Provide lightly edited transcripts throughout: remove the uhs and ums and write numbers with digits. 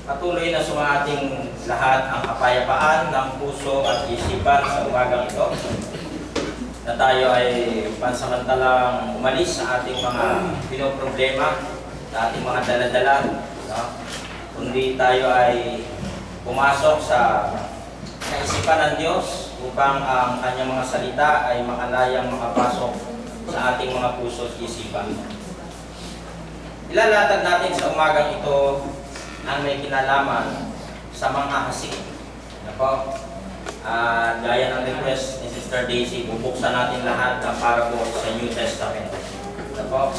Patuloy na sumating lahat ang kapayapaan ng puso at isipan sa umagang ito, na tayo ay pansamantalang umalis sa ating mga pinoproblema, sa ating mga daladala, no? Kundi tayo ay pumasok sa kaisipan ng Diyos upang ang kanyang mga salita ay makalayang makapasok sa ating mga puso at isipan. Ilalatag natin sa umagang ito ang may kinalaman sa mga hasik. Ako, gaya ng request ni Sister Daisy, bubuksan natin lahat ng parable sa New Testament. Ako,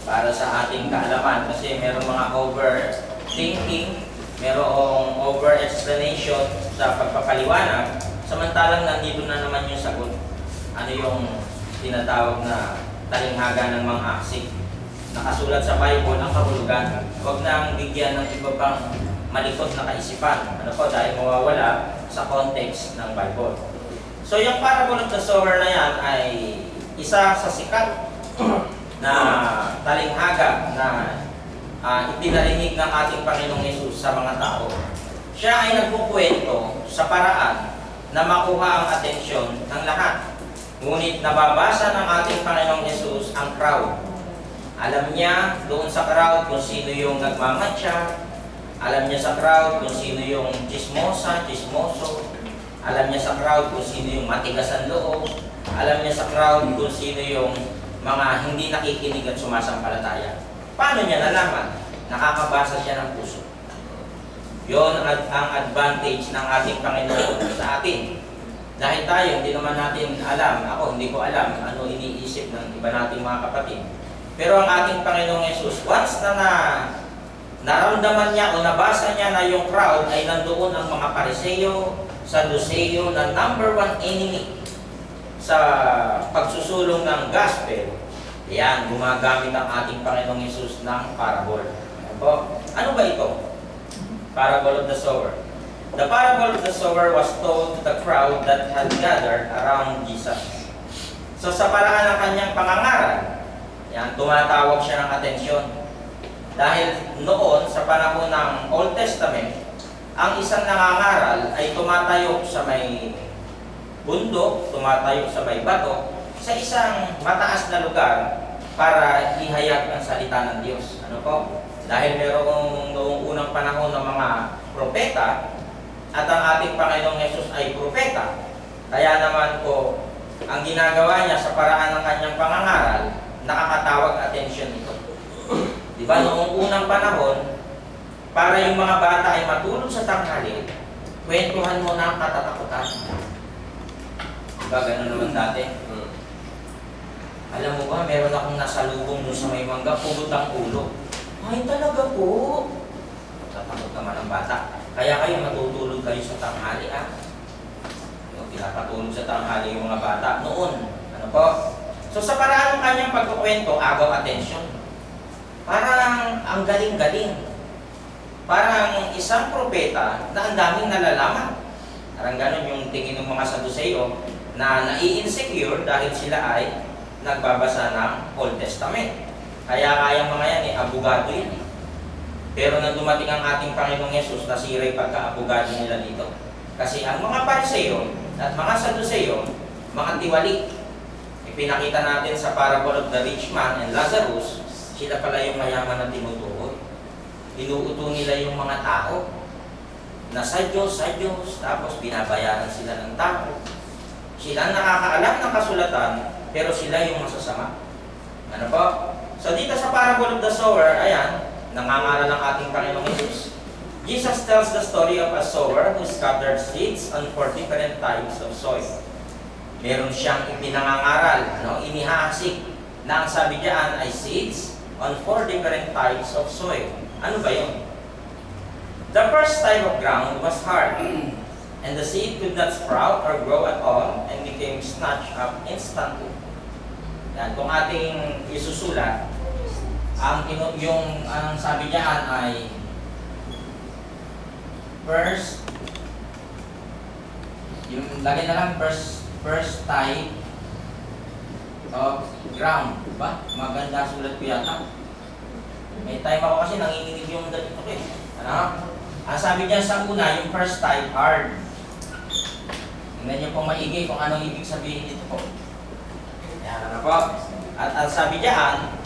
para sa ating kaalaman, kasi merong mga overthinking, merong over-explanation sa pagpapaliwanag, samantalang nandito na naman yung sagot. Ano yung tinatawag na talinghaga ng mga hasik? Nakasulat sa Bible ang kahulugan. Huwag nang bigyan ng iba pang malikot na kaisipan. Ano po? Dahil mawawala sa context ng Bible. So yung parable of the sower na yan ay isa sa sikat na talinghaga na ipinarinig ng ating Panginoong Yesus sa mga tao. Siya ay nagkukwento sa paraan na makuha ang atensyon ng lahat. Ngunit nababasa ng ating Panginoong Yesus ang crowd. Alam niya doon sa crowd kung sino yung nagmamatya. Alam niya sa crowd kung sino yung chismosa, chismoso. Alam niya sa crowd kung sino yung matigas ang loob. Alam niya sa crowd kung sino yung mga hindi nakikinig at sumasampalataya. Paano niya nalaman? Nakakabasa siya ng puso. Yon ang advantage ng ating Panginoon sa atin. Dahil tayo, hindi naman natin alam, ako hindi ko alam ano iniisip ng iba nating mga kapatid. Pero ang ating Panginoong Yesus, once na naramdaman niya o nabasa niya na yung crowd ay nandoon ang mga Pariseo, Saduceo na number one enemy sa pagsusulong ng gospel, yan, gumagamit ang ating Panginoong Yesus ng parable. Ano ba ito? Parable of the sower. The parable of the sower was told to the crowd that had gathered around Jesus. So sa paraan ng kanyang pangangaral, yan, tumatawag siya ng atensyon. Dahil noon, sa panahon ng Old Testament, ang isang nangangaral ay tumatayo sa may bundok, tumatayo sa may bato, sa isang mataas na lugar para ihayag ang salita ng Diyos. Ano po? Dahil merong noong unang panahon ng mga propeta, at ang ating Panginoong Yesus ay propeta. Kaya naman po, ang ginagawa niya sa paraan ng kanyang pangangaral, nakakatawag atensyon ito. Diba, noong unang panahon, para yung mga bata ay matulog sa tanghali, kwentuhan mo na ang katatakutan. Diba, ganun naman dati. Alam mo ba, meron akong nasalubong doon sa may mangga, pugot ang ulo. Ay, talaga po. Tatakot naman ang bata. Kaya kayo matutulog kayo sa tanghali, pinapatulog sa tanghali yung mga bata noon. Ano po? So sa paraan ng kanyang pagkukwento, agaw atensyon. Parang ang galing-galing. Parang isang propeta na ang daming nalalaman. Parang ganun yung tingin ng mga Saduceo na nai-insecure dahil sila ay nagbabasa ng Old Testament. Kaya mga yan abogado yan. Pero nang dumating ang ating Panginoong Yesus, nasira yung pagka-abogado nila dito. Kasi ang mga Pariseo at mga Saduceo, mga tiwali. Ipinakita natin sa parable of the rich man and Lazarus, sila pala yung mayaman na tinutukoy. Inuuto nila yung mga tao na sa Diyos, tapos binabayaran sila ng tao. Sila nakakaalam ng kasulatan, pero sila yung masasama. Ano po? So dito sa parable of the sower, ayan, nangangaral ng ating Panginoong Jesus. Jesus tells the story of a sower who scattered seeds on 4 different types of soil. Meron siyang ipinangangaral, inihasik, na ang sabi diyan ay seeds on 4 different types of soil. Ano ba yun? The first type of ground was hard, and the seed could not sprout or grow at all and became snatched up instantly. Yan, kung ating isusulat, ang sabi diyan ay first, yung lagay na lang first type of ground, diba? Maganda sulat ko yata. May time ako kasi nanginginig yung ganito eh. Ano? Ang sabi diyan sa una, yung first type, hard. Tingnan niyo po maigi kung anong ibig sabihin nito po. Ayan, ano po? At ang sabi diyan,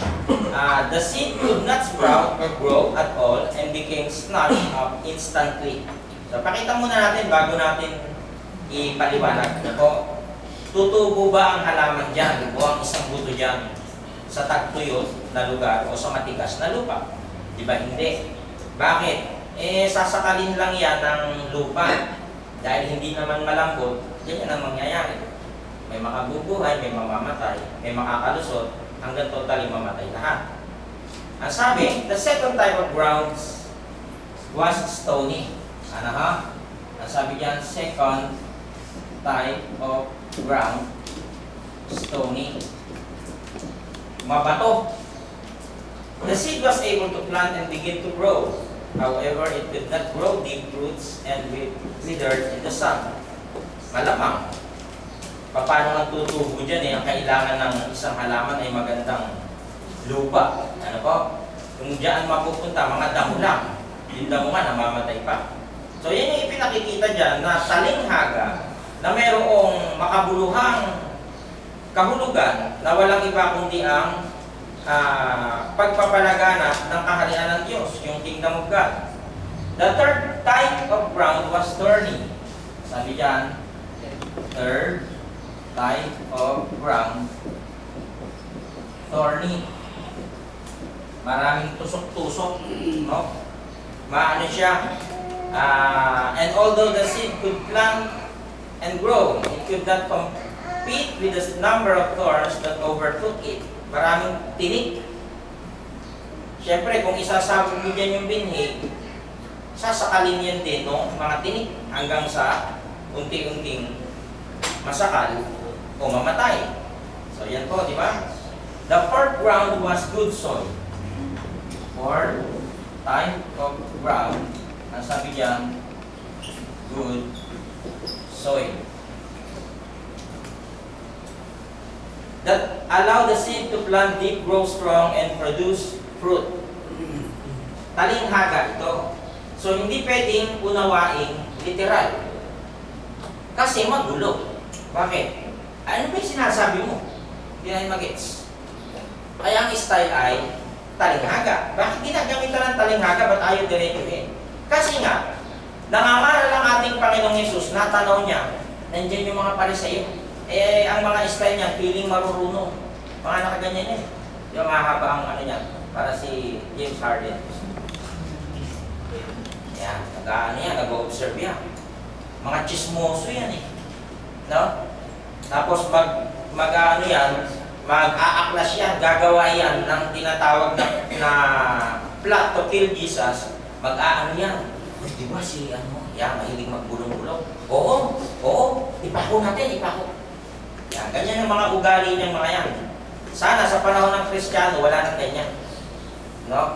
the seed could not sprout or grow at all and became snatched up instantly. So, pakita muna natin bago natin ipaliwanag. Ano po? Tutubo ba ang halaman diyan o ang isang buto diyan sa tagtuyot na lugar o sa matigas na lupa? Di ba hindi? Bakit? Sasakalin lang yan ng lupa. Dahil hindi naman malambot, yan ang mangyayari. May makabubuhay, may mamamatay, may makakalusot, hanggang totally mamatay lahat. Ang sabi, the second type of grounds was stony. Ano ha? Ang sabi diyan, second type of ground, stony. Mabato. The seed was able to plant and begin to grow. However, it did not grow deep roots and withered in the sun. Malamang. Paano natutubo dyan eh? Ang kailangan ng isang halaman ay magandang lupa. Ano po? Kung diyan mapupunta, mga damo lang. Yung damo nga, namamatay pa. So, yan yung ipinakikita dyan na talinghaga na mayroong makabuluhang kahulugan na walang iba kundi ang pagpapalaganap ng kaharian ng Diyos, yung kingdom of God. The third type of ground was thorny. Sabi diyan, third type of ground, thorny. Maraming tusok-tusok, no? Maano siya. And although the seed could plant and grow, it could not compete with the number of thorns that overtook it. Maraming tinik. Siyempre, kung isasabog mo dyan yung binhi, sasakalin yan din, no? Mga tinik hanggang sa unti-unting masakal o mamatay. So, yan po, di ba? The fourth ground was good soil. Fourth type of ground, ang sabi dyan, good soil. That allow the seed to plant deep, grow strong, and produce fruit. Talinghaga ito. So, hindi pwedeng unawaing literal. Kasi magulo. Bakit? Ano ba yung sinasabi mo? Hindi na mag-gets. Kaya ang style ay talinghaga. Bakit ginagamitan ng talinghaga? Ba't ayaw diretsuhin? Kasi nga, nangangaral ang ating Panginoong Yesus, natanaw niya, nandiyan yung mga Pariseo. Ang mga style niya, feeling marurunong. Mga nakaganyan yan. Yung mahaba ang ano niya, para si James Harden. Yan, nag-ano yan, nag-observe yan. Mga chismoso yan eh. No? Tapos mag-ano yan, mag-aaklas yan, gagawa yan ng tinatawag na plot to kill Jesus. Mag-aano yan. Di ba si ano, yan, mahilig magbulong-bulong. Oo, ipako natin, ipako. Yan, ganyan yung mga ugali niyang mga yan. Sana sa panahon ng Kristiyano, wala nang ganyan. No?